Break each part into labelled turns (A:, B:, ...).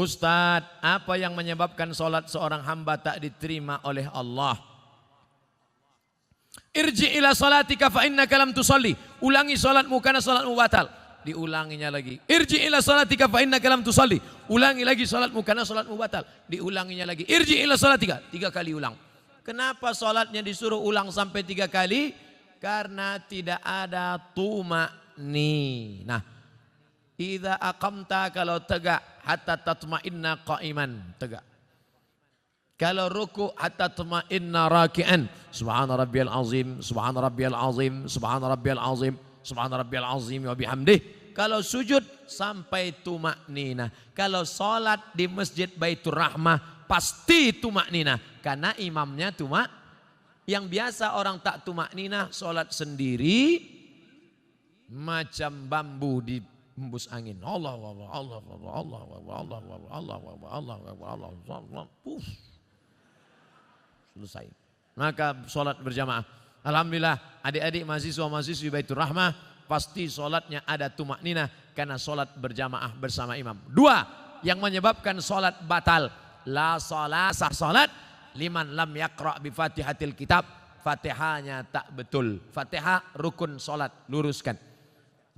A: Ustadz, apa yang menyebabkan sholat seorang hamba tak diterima oleh Allah? Irji ila sholatika fa innaka lam tusalli. Ulangi sholatmu karena sholatmu batal. Diulanginya lagi. Irji ila sholatika fa innaka lam tusalli. Ulangi lagi sholatmu karena sholatmu batal. Diulanginya lagi. Irji ila sholatika. 3 kali ulang. Kenapa sholatnya disuruh ulang sampai 3 kali? Karena tidak ada tuma'ninah. Idza aqamta, kalau tegak, hatta tatma'inna qa'iman, tegak. Kalau ruku, hatta tatma'inna raki'an. Subhana rabbiyal azim, subhana rabbiyal azim, subhana rabbiyal azim, subhana rabbiyal azim wa bihamdih. Kalau sujud sampai tuma'ninah. Kalau salat di Masjid Baitur Rahmah pasti tuma'ninah, karena imamnya yang biasa orang tak tuma'ninah salat sendiri macam bambu di hembus angin. Allah Allah Allah Allah Allah Allah Allah Allah Allah. Selesai. Maka sholat berjamaah. Alhamdulillah adik-adik mahasiswa-mahasiswi Baitur Rahmah pasti sholatnya ada tumakninah karena sholat berjamaah bersama imam. 2 yang menyebabkan sholat batal. La sholat, sah sholat liman lam yaqra' bi fatihatil kitab. Fatihahnya tak betul. Fatihah rukun sholat, luruskan.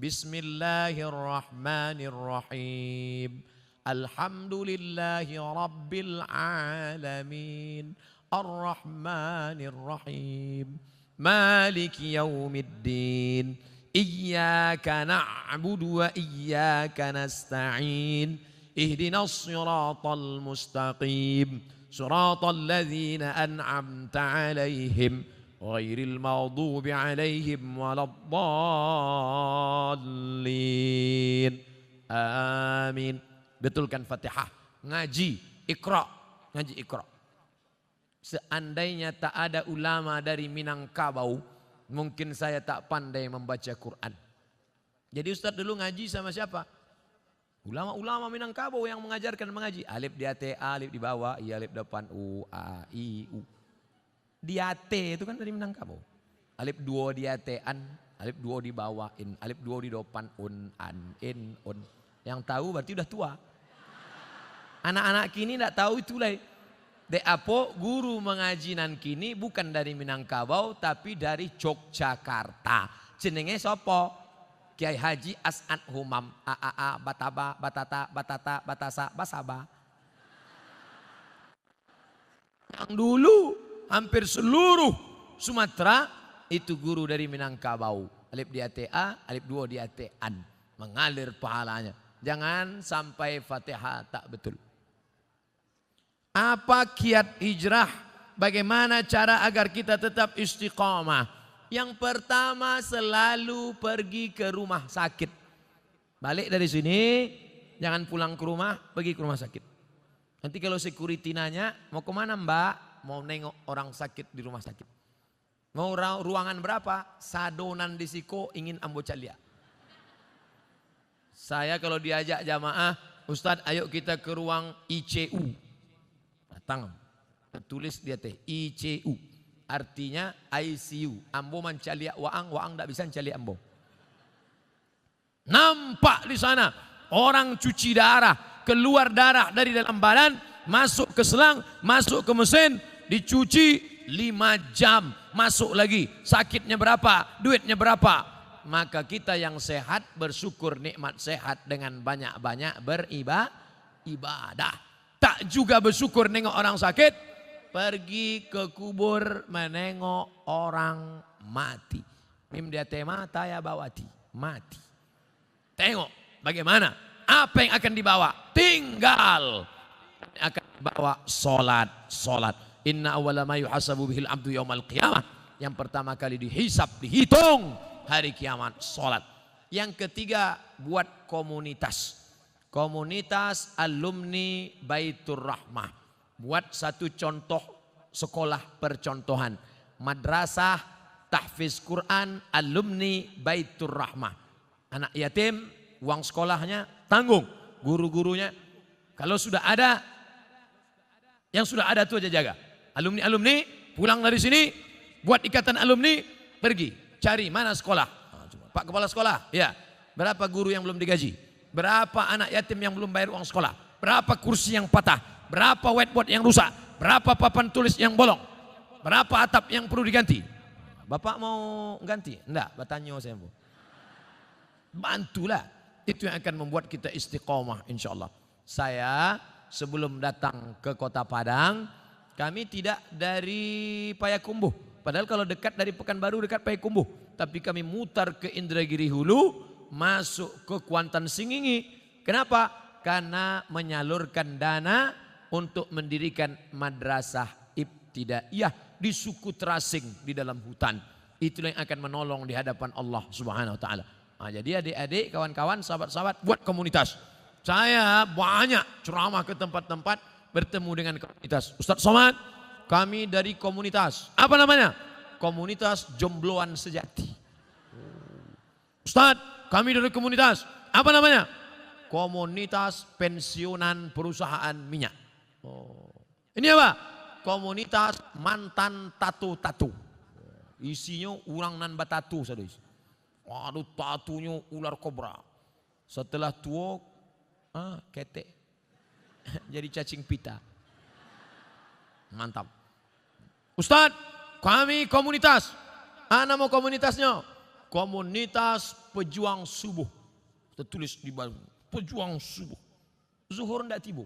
A: Bismillahirrahmanirrahim. Alhamdulillahi rabbil alamin. Ar-Rahmanir-Rahim. Maliki yaumiddin. Iyyaka na'budu wa iyyaka nasta'in. Ihdinas siratal mustaqim. Siratal ladzina an'amta 'alaihim ghairil maghdubi 'alaihim waladdallin. Amin. Betulkan Fatihah. Ngaji Iqra. Ngaji Iqra. Seandainya tak ada ulama dari Minangkabau, mungkin saya tak pandai membaca Quran. Jadi Ustaz dulu ngaji sama siapa? Ulama-ulama Minangkabau yang mengajarkan mengaji. Alif di atas, alif di bawah, i alif depan, u, a, i, u. Di atas itu kan dari Minangkabau. Alif 2 di atas, an, alif 2 di bawah, in, alif 2 di depan, un, an, in, un. Yang tahu berarti udah tua. Anak-anak kini tidak tahu itu lah. Apa guru mengaji nan kini bukan dari Minangkabau tapi dari Yogyakarta. Jenenge sapa? Kiai Haji As'ad Humam. A bataba batata batata batasa basaba. Yang dulu hampir seluruh Sumatera itu guru dari Minangkabau. Alif di atas a, alif 2 di atas an. Mengalir pahalanya. Jangan sampai Fatihah tak betul. Apa kiat hijrah? Bagaimana cara agar kita tetap istiqamah? Yang pertama selalu pergi ke rumah sakit. Balik dari sini, jangan pulang ke rumah, pergi ke rumah sakit. Nanti kalau security nanya, mau kemana mbak? Mau nengok orang sakit di rumah sakit. Mau ruangan berapa? Sadonan di siko ingin ambo calia. Saya kalau diajak jamaah, Ustadz ayo kita ke ruang ICU. Datang, tertulis di atas ICU, artinya ICU. Ambo mencaliak waang tak bisa mencaliak ambo. Nampak di sana orang cuci darah, keluar darah dari dalam badan, masuk ke selang, masuk ke mesin, dicuci 5 jam, masuk lagi. Sakitnya berapa? Duitnya berapa? Maka kita yang sehat bersyukur nikmat sehat dengan banyak-banyak beribadah. Tak juga bersyukur nengok orang sakit, pergi ke kubur menengok orang mati. Mim dia mata ya bawati, mati. Tengok bagaimana, apa yang akan dibawa? Tinggal akan dibawa solat. Inna awwala ma yuhasabu bihil abdu yaumal qiyamah. Yang pertama kali dihisap, dihitung hari kiamat, solat. Yang ketiga, buat komunitas. Komunitas alumni Baitur Rahmah. Buat satu contoh sekolah percontohan. Madrasah tahfiz Quran alumni Baitur Rahmah. Anak yatim, uang sekolahnya tanggung. Guru-gurunya. Kalau sudah ada, yang sudah ada itu aja jaga. Alumni-alumni pulang dari sini, buat ikatan alumni, pergi. Cari mana sekolah. Pak Kepala Sekolah, ya. Berapa guru yang belum digaji? Berapa anak yatim yang belum bayar uang sekolah? berapa kursi yang patah, berapa whiteboard yang rusak, berapa papan tulis yang bolong, berapa atap yang perlu diganti. Bapak mau ganti? Enggak, bertanya saya. Bantulah, itu yang akan membuat kita istiqomah insya Allah. Saya sebelum datang ke Kota Padang, kami tidak dari Payakumbuh. Padahal kalau dekat dari Pekanbaru dekat Payakumbuh. Tapi kami mutar ke Indragiri Hulu, masuk ke Kuantan Singingi. Kenapa? Karena menyalurkan dana untuk mendirikan madrasah ibtidaiyah di suku terasing di dalam hutan. Itulah yang akan menolong di hadapan Allah Subhanahu wa taala. Nah, jadi adik-adik, kawan-kawan, sahabat-sahabat, buat komunitas. Saya banyak ceramah ke tempat-tempat, bertemu dengan komunitas. Ustaz Somad, kami dari komunitas. Apa namanya? Komunitas Jombloan Sejati. Ustaz, kami dari komunitas. Apa namanya? Komunitas Pensiunan Perusahaan Minyak. Ini apa? Komunitas Mantan Tatu-Tatu. Isinya orang nan batatu saudara. Waduh, tatunya ular kobra. Setelah tua, ketek. Jadi cacing pita. Mantap. Ustadz, kami komunitas. Nama komunitasnya? Komunitas Pejuang Subuh. Tertulis di bawah. Pejuang Subuh. Zuhur ndak tiba.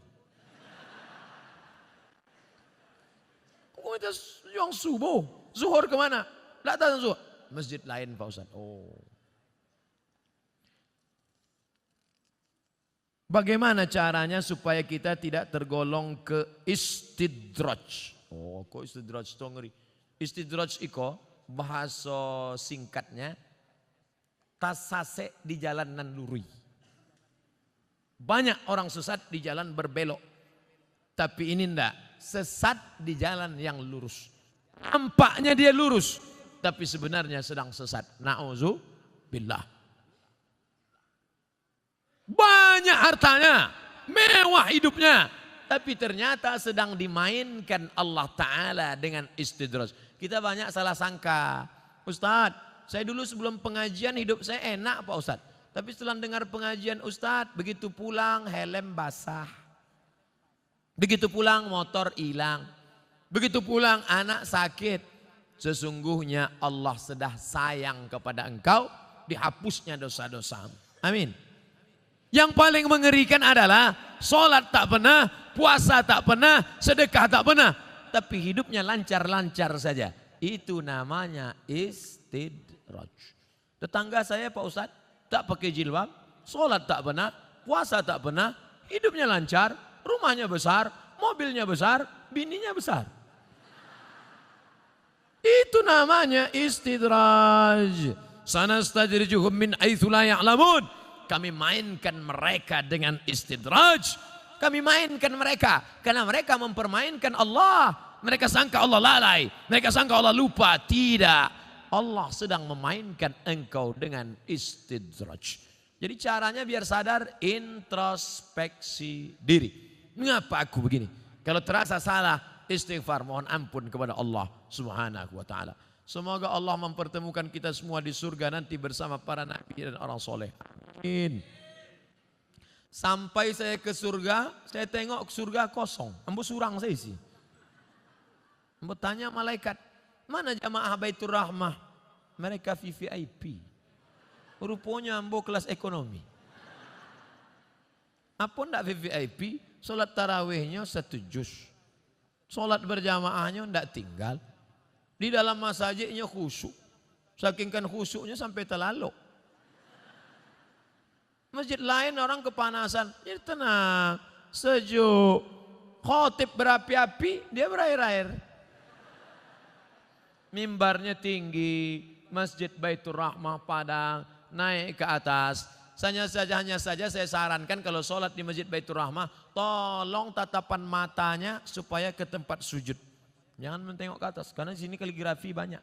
A: Komunitas Pejuang Subuh. Zuhur kemana? Ndak tahu zuhur. Masjid lain Pak Ustadz. Bagaimana caranya supaya kita tidak tergolong ke istidraj? Kok istidraj itu ngeri. Istidraj iko bahasa singkatnya tasase di jalan nan luri. Banyak orang sesat di jalan berbelok. Tapi ini ndak, sesat di jalan yang lurus. Nampaknya dia lurus, tapi sebenarnya sedang sesat. Na'udzubillah. Banyak hartanya, mewah hidupnya, tapi ternyata sedang dimainkan Allah Ta'ala dengan istidraj. Kita banyak salah sangka. Ustadz, saya dulu sebelum pengajian hidup saya enak Pak Ustadz. Tapi setelah dengar pengajian Ustadz, begitu pulang helm basah. Begitu pulang motor hilang. Begitu pulang anak sakit. Sesungguhnya Allah sudah sayang kepada engkau, dihapusnya dosa-dosamu. Amin. Yang paling mengerikan adalah sholat tak pernah, puasa tak pernah, sedekah tak pernah. Tapi hidupnya lancar-lancar saja. Itu namanya istidraj. Tetangga saya Pak Ustadz tak pakai jilbab, sholat tak pernah, puasa tak pernah, hidupnya lancar, rumahnya besar, mobilnya besar, bininya besar. Itu namanya istidraj. Sanastadrijuhum min haitsu la ya'lamun. Kami mainkan mereka dengan istidraj. Kami mainkan mereka karena mereka mempermainkan Allah. Mereka sangka Allah lalai, mereka sangka Allah lupa. Tidak. Allah sedang memainkan engkau dengan istidraj. Jadi caranya biar sadar, introspeksi diri. Mengapa aku begini? Kalau terasa salah, istighfar, mohon ampun kepada Allah Subhanahu wa taala. Semoga Allah mempertemukan kita semua di surga nanti bersama para nabi dan orang soleh. Amin. Sampai saya ke surga, saya tengok surga kosong. Ambo surang saya sih. Ambo tanya malaikat, mana jamaah Baitur Rahmah? Mereka VVIP. Rupanya ambo kelas ekonomi. Apa ndak VVIP? Salat tarawihnya 1 juz. Sholat berjamaahnya tidak tinggal. Di dalam masjidnya khusyuk. Saking kan khusyuknya sampai terlalu. Masjid lain orang kepanasan. Jadi tenang, sejuk. Khotib berapi-api, dia berair-air. Mimbarnya tinggi. Masjid Baitur Rahmah Padang. Naik ke atas. Hanya saja saya sarankan kalau sholat di Masjid Baitur Rahmah, tolong tatapan matanya supaya ke tempat sujud. Jangan mentengok ke atas, karena di sini kaligrafi banyak.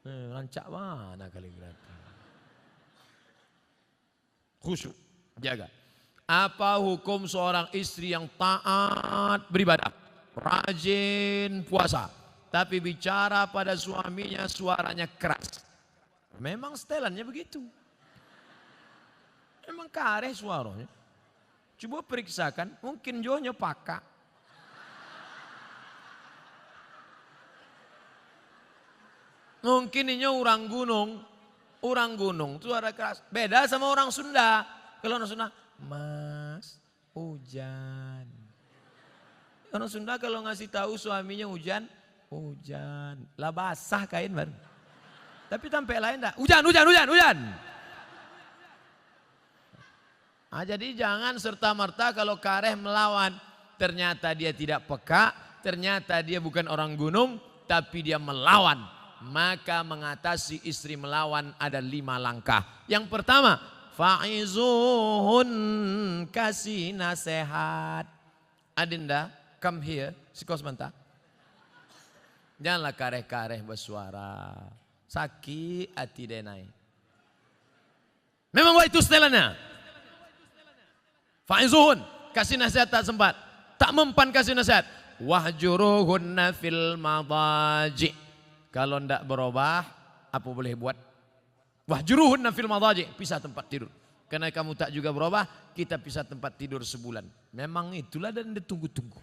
A: Rancak mana kaligrafi. Khusyuk, jaga. Apa hukum seorang istri yang taat beribadah, rajin puasa, tapi bicara pada suaminya suaranya keras? Memang setelannya begitu. Memang kareh suaranya. Coba periksakan, mungkin jonya pakak. Mungkin ini orang gunung. Orang gunung suara keras. Beda sama orang Sunda. Kalau orang Sunda, Mas, hujan. Orang Sunda kalau ngasih tahu suaminya hujan, hujan. Lah basah kain baru. Tapi sampai lain enggak, hujan, hujan, hujan, hujan. Nah, jadi jangan serta-merta kalau kareh melawan. Ternyata dia tidak peka, ternyata dia bukan orang gunung, tapi dia melawan. Maka mengatasi istri melawan ada 5 langkah. Yang pertama, fa'izuhun, kasih nasihat. Adinda, come here, sikos sebentar. Janganlah kareh-kareh bersuara. Sakit hati denai. Memang itu setelannya. Fa'izuhun, kasih nasihat tak sempat. Tak mempan kasih nasihat. Wahjuruhunna fil madaji. Kalau tidak berubah, apa boleh buat? Wahjuruhunna fil madaji, pisah tempat tidur. Karena kamu tak juga berubah, kita pisah tempat tidur sebulan. Memang itulah dan ditunggu-tunggu.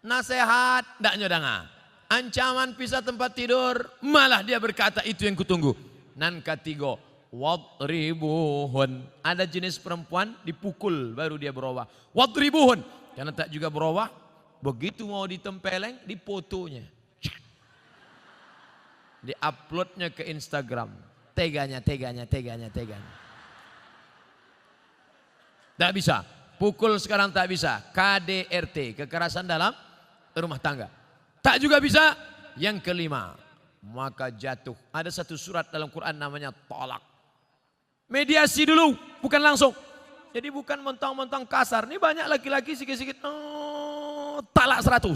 A: Nasihat, tidak nyodanga. Ancaman pisah tempat tidur, malah dia berkata itu yang kutunggu. Nan ketiga, wadribuhun. Ada jenis perempuan dipukul baru dia berubah. Wadribuhun, karena tak juga berubah. Begitu mau ditempeleng, dipotonya. Di-uploadnya ke Instagram. Teganya. Tak bisa. Pukul sekarang tak bisa. KDRT, kekerasan dalam rumah tangga. Tak juga bisa. Yang kelima, maka jatuh. Ada satu surat dalam Quran namanya tolak. Mediasi dulu, bukan langsung. Jadi bukan mentang-mentang kasar. Ini banyak laki-laki sikit-sikit. Talak 100.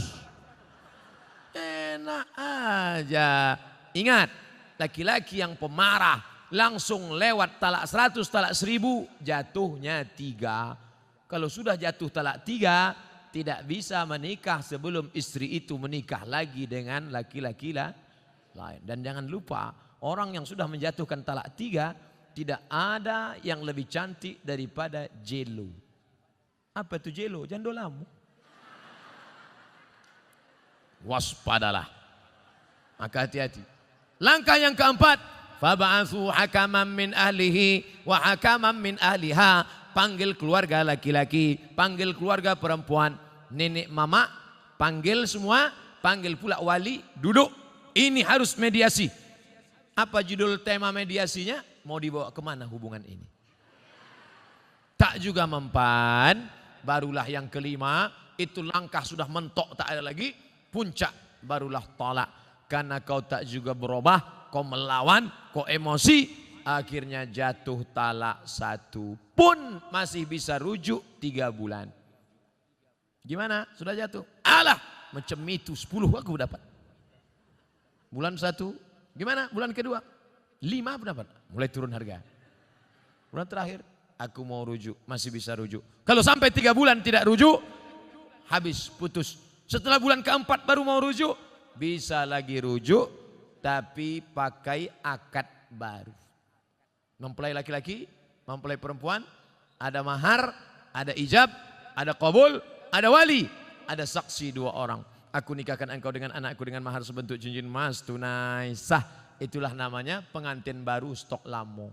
A: Enak aja. Ingat, laki-laki yang pemarah langsung lewat talak 100, talak 1000, jatuhnya 3. Kalau sudah jatuh talak 3, tidak bisa menikah sebelum istri itu menikah lagi dengan laki-laki lain. Dan jangan lupa, orang yang sudah menjatuhkan talak 3, tidak ada yang lebih cantik daripada Jelo. Apa itu Jelo? Jandolamu. Waspadalah. Maka hati-hati. Langkah yang keempat, fab'atsu hakaman min ahlihi wa hakaman min ahliha. Panggil keluarga laki-laki, panggil keluarga perempuan, nenek mama, panggil semua, panggil pula wali, duduk. Ini harus mediasi. Apa judul tema mediasinya? Mau dibawa kemana hubungan ini? Tak juga mempan, barulah yang kelima, itu langkah sudah mentok tak ada lagi. Puncak barulah tolak. Karena kau tak juga berubah, kau melawan, kau emosi, akhirnya jatuh talak 1 pun masih bisa rujuk 3 bulan. Gimana? Sudah jatuh? Alah, macam itu 10 aku dapat. Bulan 1, gimana? Bulan kedua, 5 aku dapat. Mulai turun harga. Bulan terakhir, aku mau rujuk, masih bisa rujuk. Kalau sampai 3 bulan tidak rujuk, habis, putus. Setelah bulan keempat baru mau rujuk, bisa lagi rujuk, tapi pakai akad baru. Mempelai laki-laki, mempelai perempuan, ada mahar, ada ijab, ada qabul, ada wali, ada saksi 2 orang. Aku nikahkan engkau dengan anakku dengan mahar sebentuk cincin emas tunai sah. Itulah namanya pengantin baru stok lamo.